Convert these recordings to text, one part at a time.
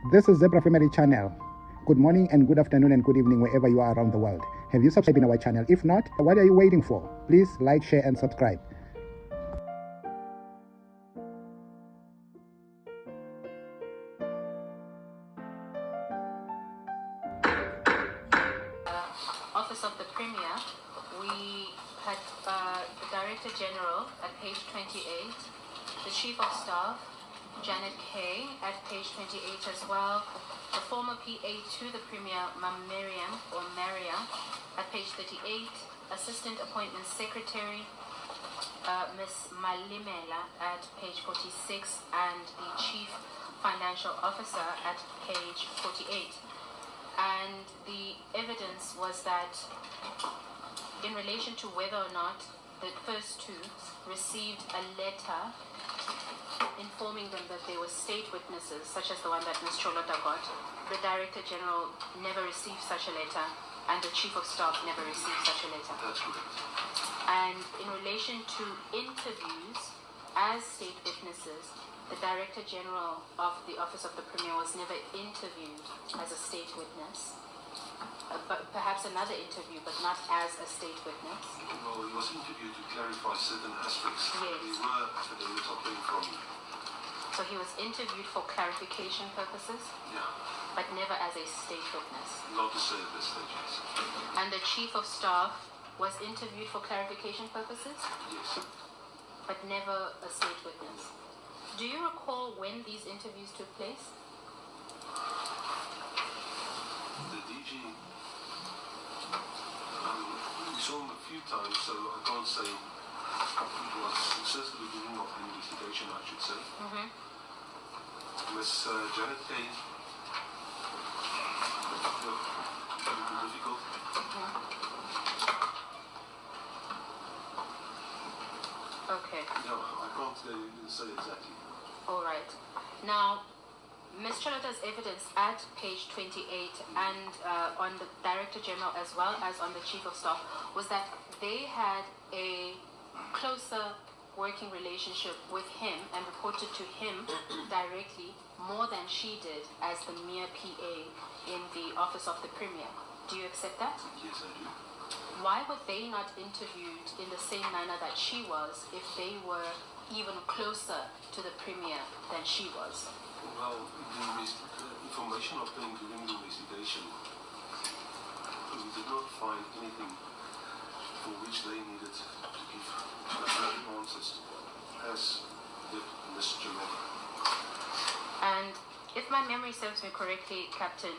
This is Zebra Family Channel. Good morning and good afternoon and good evening wherever you are around the world. Have you subscribed in our channel? If not, what are you waiting for? Please like, share and subscribe. Office of the Premier, we had the Director General at page 28, the Chief of Staff, Janet Kay, at page 28 as well, the former PA to the Premier, Miriam or Maria, at page 38, Assistant Appointment Secretary, Ms. Malimela at page 46, and the Chief Financial Officer at page 48. And the evidence was that in relation to whether or not the first two received a letter informing them that they were state witnesses, such as the one that Ms. CHOLOTA got, the Director General never received such a letter, and the Chief of Staff never received such a letter. That's correct. And in relation to interviews as state witnesses, the Director General of the Office of the Premier was never interviewed as a state witness, but perhaps another interview, but not as a state witness. Well, he was interviewed to clarify certain aspects. Yes. They were affidavits obtained from him. So he was interviewed for clarification purposes, Yeah, but never as a state witness. not to say at this stage, yes. And the Chief of Staff was interviewed for clarification purposes, Yes. but never a state witness. Do you recall when these interviews took place? The DG, we saw him a few times, so I can't say it was certainly the beginning of the investigation, I should say. Miss Janet Kay, a little difficult. Okay. No, I can't say exactly. All right. Now, Ms. CHOLOTA's evidence at page 28 and on the Director General as well as on the Chief of Staff was that they had a closer working relationship with him and reported to him directly more than she did as the mere PA in the Office of the Premier. Do you accept that? Yes, I do. Why were they not interviewed in the same manner that she was if they were even closer to the Premier than she was? Well, the information obtained during the investigation, we did not find anything for which they needed to give answers, as did Ms. Jamaica. And if my memory serves me correctly, Captain,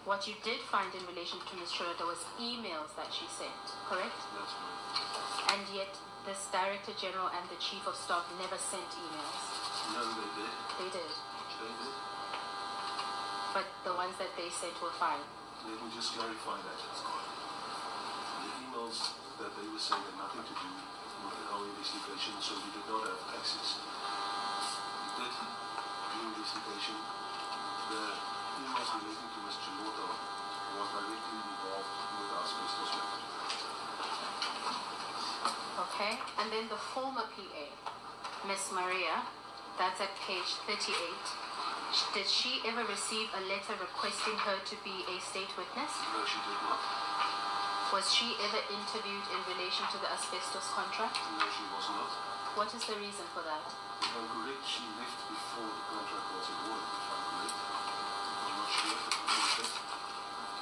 what you did find in relation to Ms. CHOLOTA was emails that she sent, correct? That's right. And yet this Director General and the Chief of Staff never sent emails. No, they did. They did. They did. But the ones that they sent were fine. Let me just clarify that. The emails that they were saying had nothing to do with our investigation, so we did not have access. We did do investigation. The emails relating to Ms. CHOLOTA was directly involved with our asbestos matter. Okay, and then the former PA, Miss Maria, that's at page 38. Did she ever receive a letter requesting her to be a state witness? No, she did not. Was she ever interviewed in relation to the asbestos contract? No, she was not. What is the reason for that? If I'm correct, she left before the contract was awarded, if I'm correct. I'm not sure if it was that.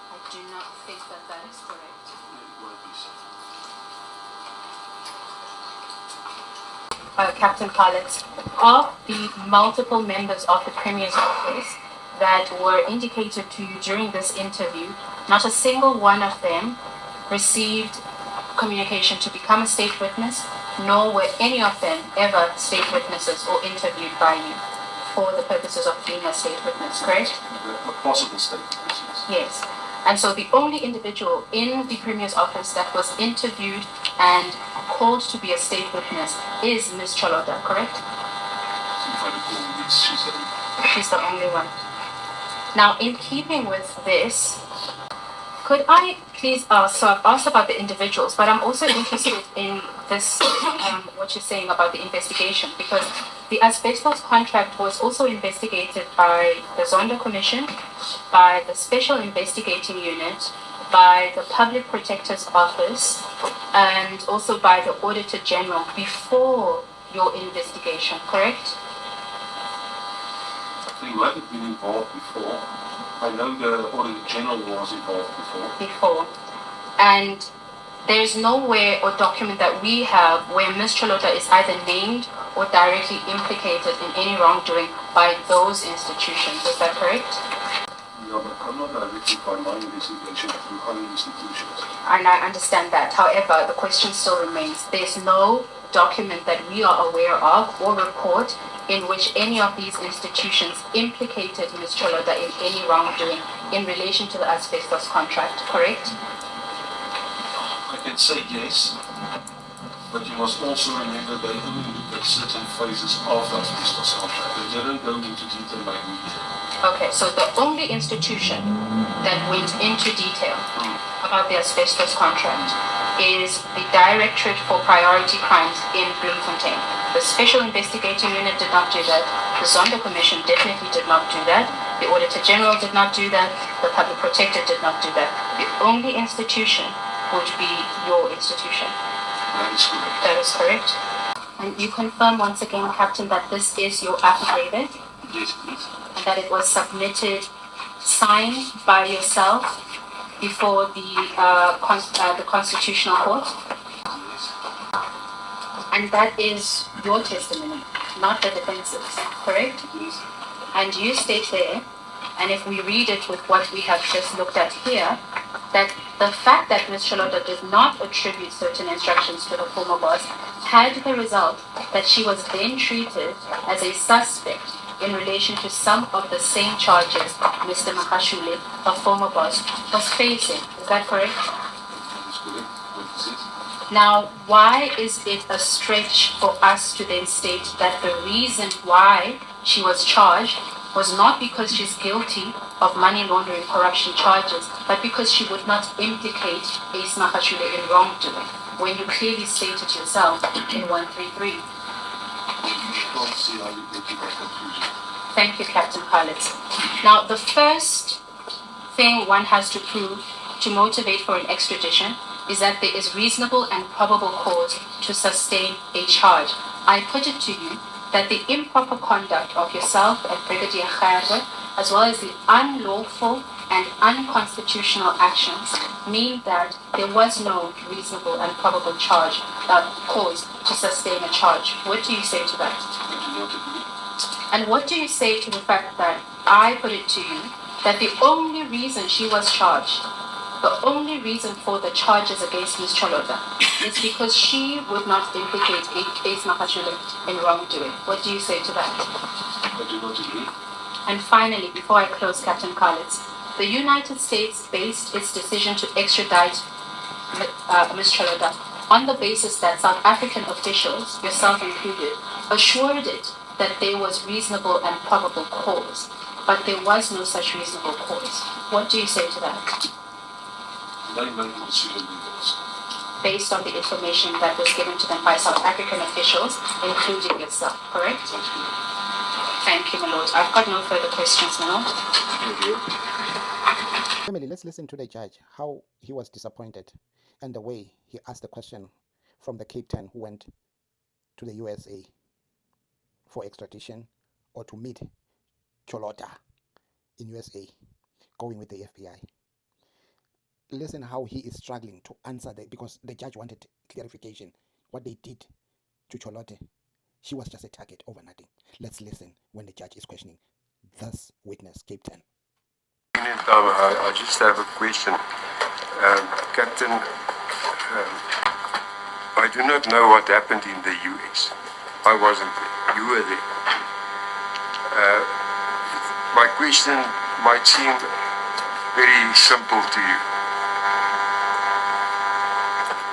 I do not think that that is correct. Yeah, it might be so. Captain Pilot, of the multiple members of the Premier's office that were indicated to you during this interview, not a single one of them received communication to become a state witness, nor were any of them ever state witnesses or interviewed by you for the purposes of being a state witness, correct? A possible state witness. Yes. And so the only individual in the Premier's office that was interviewed and called to be a state witness is Ms. CHOLOTA, correct? If I recall, yes, she's the only. She's the only one. Now, in keeping with this, Could I please ask, so I've asked about the individuals, but I'm also interested in this, what you're saying about the investigation, because the asbestos contract was also investigated by the Zondo Commission, by the Special Investigating Unit, by the Public Protector's Office, and also by the Auditor General before your investigation, correct? They might have been involved before. I know the Auditor General was involved before. Before. And there's nowhere or document that we have where Ms. CHOLOTA is either named or directly implicated in any wrongdoing by those institutions. Is that correct? Yeah, but I'm not directly by my investigation through other institutions. And I understand that. However, the question still remains. There's no document that we are aware of or report in which any of these institutions implicated Ms. CHOLOTA in any wrongdoing in relation to the asbestos contract, correct? I can say yes, but you must also remember they only looked at certain phases of the asbestos contract. They didn't go into detail like we did. Okay, so the only institution that went into detail about the asbestos contract is the Directorate for Priority Crimes in Bloemfontein. The Special Investigating Unit did not do that. The Zondo Commission definitely did not do that. The Auditor General did not do that. The Public Protector did not do that. The only institution would be your institution. That is correct. That is correct. And you confirm once again, Captain, that this is your affidavit? Yes, please. And that it was submitted, signed by yourself before the Constitutional Court? Yes. And that is your testimony, not the defense's, correct? Yes. And you state there, and if we read it with what we have just looked at here, that the fact that Ms. CHOLOTA did not attribute certain instructions to the former boss had the result that she was then treated as a suspect in relation to some of the same charges Mr. Makashule, a former boss, was facing. Is that correct? That is correct. What is it? Now, why is it a stretch for us to then state that the reason why she was charged was not because she's guilty of money laundering corruption charges, but because she would not implicate Ace Makashule in wrongdoing, when you clearly stated yourself in 133? I can't see how you get to that conclusion. Thank you, Captain Khalid. Now, the first thing one has to prove to motivate for an extradition is that there is reasonable and probable cause to sustain a charge. I put it to you that the improper conduct of yourself and Brigadier Khairwe, as well as the unlawful and unconstitutional actions, mean that there was no reasonable and probable cause to sustain a charge. What do you say to that? I do not agree. And what do you say to the fact that I put it to you that the only reason she was charged, the only reason for the charges against Ms. CHOLOTA is because she would not implicate Ace Makashule in wrongdoing? What do you say to that? I do not agree. And finally, before I close, Captain Khalid, the United States based its decision to extradite Ms. CHOLOTA on the basis that South African officials, yourself included, assured it that there was reasonable and probable cause, but there was no such reasonable cause. What do you say to that? They made the decision themselves. Based on the information that was given to them by South African officials, including yourself, correct? That's correct. Thank you, my lord. I've got no further questions, my lord. Thank you. Family, let's listen to the judge, how he was disappointed and the way he asked the question from the Captain who went to the USA for extradition or to meet CHOLOTA in USA, going with the FBI. Listen how he is struggling to answer that, because the judge wanted clarification. What they did to CHOLOTA, she was just a target over nothing. Let's listen when the judge is questioning this witness, Captain. I just have a question. Captain, I do not know what happened in the US. I wasn't there. You were there. My question might seem very simple to you.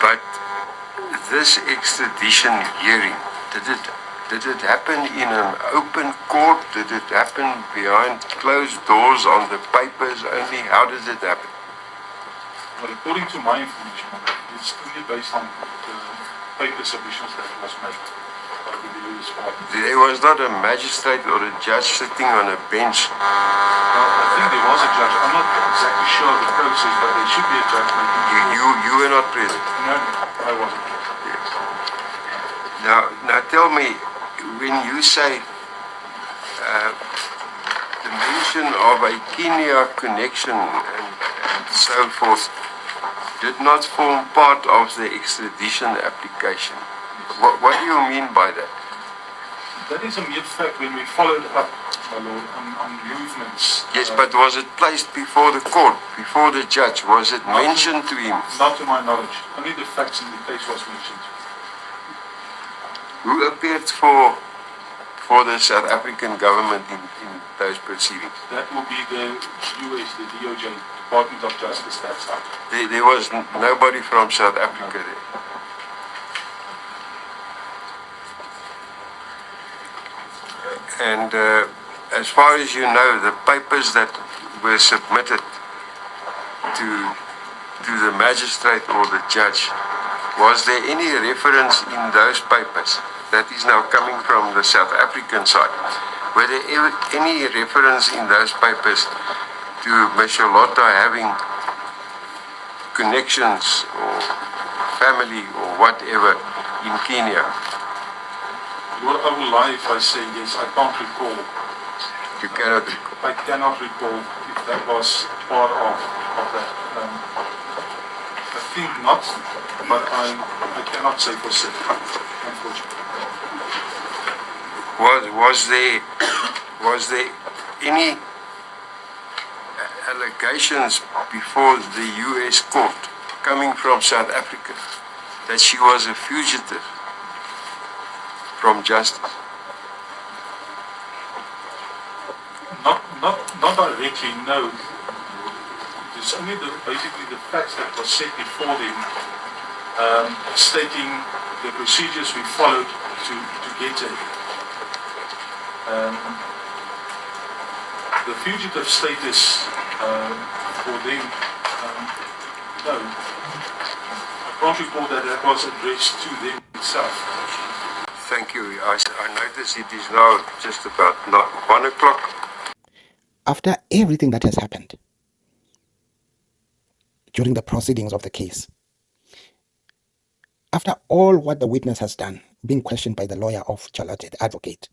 But this extradition hearing, did it happen in an open court? Did it happen behind closed doors on the papers only? How did it happen? But according to my information, it's only based on the paper submissions that was made by the various parties. There was not a magistrate or a judge sitting on a bench. Well, I think there was a judge. I'm not exactly sure of the process, but there should be a judge making You were not present. No, I wasn't. Yes. Now tell me, when you say the mention of a Kenya connection and so forth did not form part of the extradition application. What do you mean by that? That is a mere fact when we followed up, my lord, on movements. Yes, but was it placed before the court, before the judge? Was it mentioned to him? Not to my knowledge. Only the facts in the case was mentioned. Who appeared for the South African government in those proceedings? That will be the US, the DOJ, Department of Justice, that side. There was nobody from South Africa there. And as far as you know, the papers that were submitted to the magistrate or the judge, was there any reference in those papers that is now coming from the South African side? Were there any reference in those papers to Ms. CHOLOTA having connections or family or whatever in Kenya? Well, I will lie if I say yes. I can't recall. You cannot. I cannot recall if that was part of that. I think not, but I cannot say for certain, unfortunately. Was there any allegations before the US court coming from South Africa that she was a fugitive from justice? Not directly, no. It's only basically the facts that were set before them, stating the procedures we followed to get there. The fugitive status for them, no. I can't recall that was addressed to them itself. Thank you. I notice it is now just about 1 o'clock. After everything that has happened during the proceedings of the case, after all what the witness has done, being questioned by the lawyer of CHOLOTA, the advocate,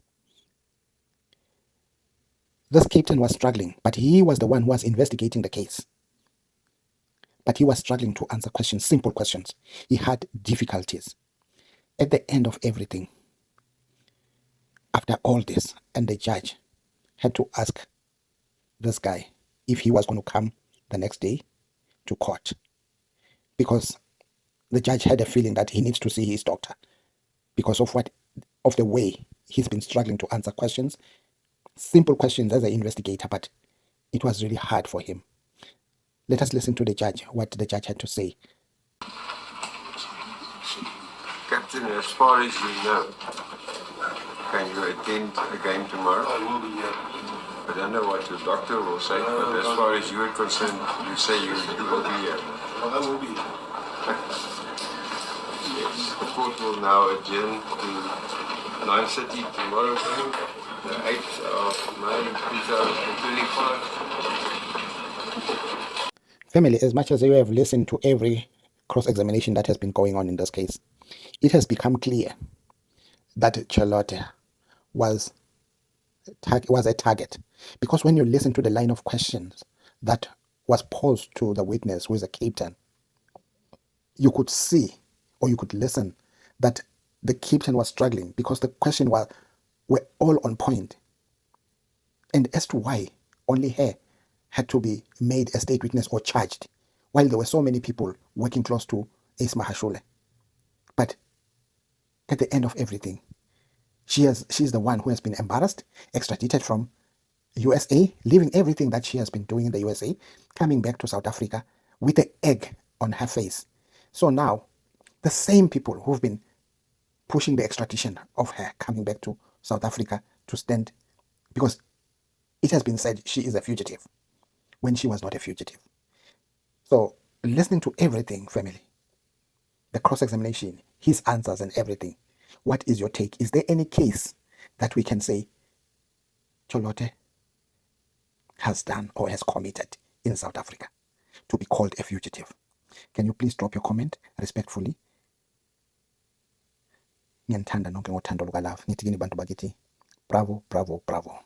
this captain was struggling, but he was the one who was investigating the case. But he was struggling to answer questions, simple questions. He had difficulties. At the end of everything, after all this, and the judge had to ask this guy if he was going to come the next day to court, because the judge had a feeling that he needs to see his doctor because of the way he's been struggling to answer questions, simple questions as an investigator, but it was really hard for him. Let us listen to the judge, what the judge had to say. Captain, as far as you know, can you attend again tomorrow? I will be here. I don't know what your doctor will say, but as far as you are concerned, you say you will be here. I will be here. Yes, the court will now adjourn to 9:30 tomorrow, the 8th of May 2025. Family, as much as you have listened to every cross-examination that has been going on in this case, it has become clear that CHOLOTA was a target. Because when you listen to the line of questions that was posed to the witness, who is a captain, you could see or you could listen that the captain was struggling because the questions were all on point. And as to why only her had to be made a state witness or charged, while there were so many people working close to Ace Mahashule. But at the end of everything, she's the one who has been embarrassed, extradited from USA, leaving everything that she has been doing in the USA, coming back to South Africa with an egg on her face. So now, the same people who've been pushing the extradition of her coming back to South Africa to stand, because it has been said she is a fugitive when she was not a fugitive. So listening to everything, family, the cross-examination, his answers and everything, what is your take? Is there any case that we can say CHOLOTA has done or has committed in South Africa to be called a fugitive? Can you please drop your comment respectfully? Ngiyanithanda nonke ngothando luka love. Nithi kini bantu bakithi, bravo, bravo, bravo.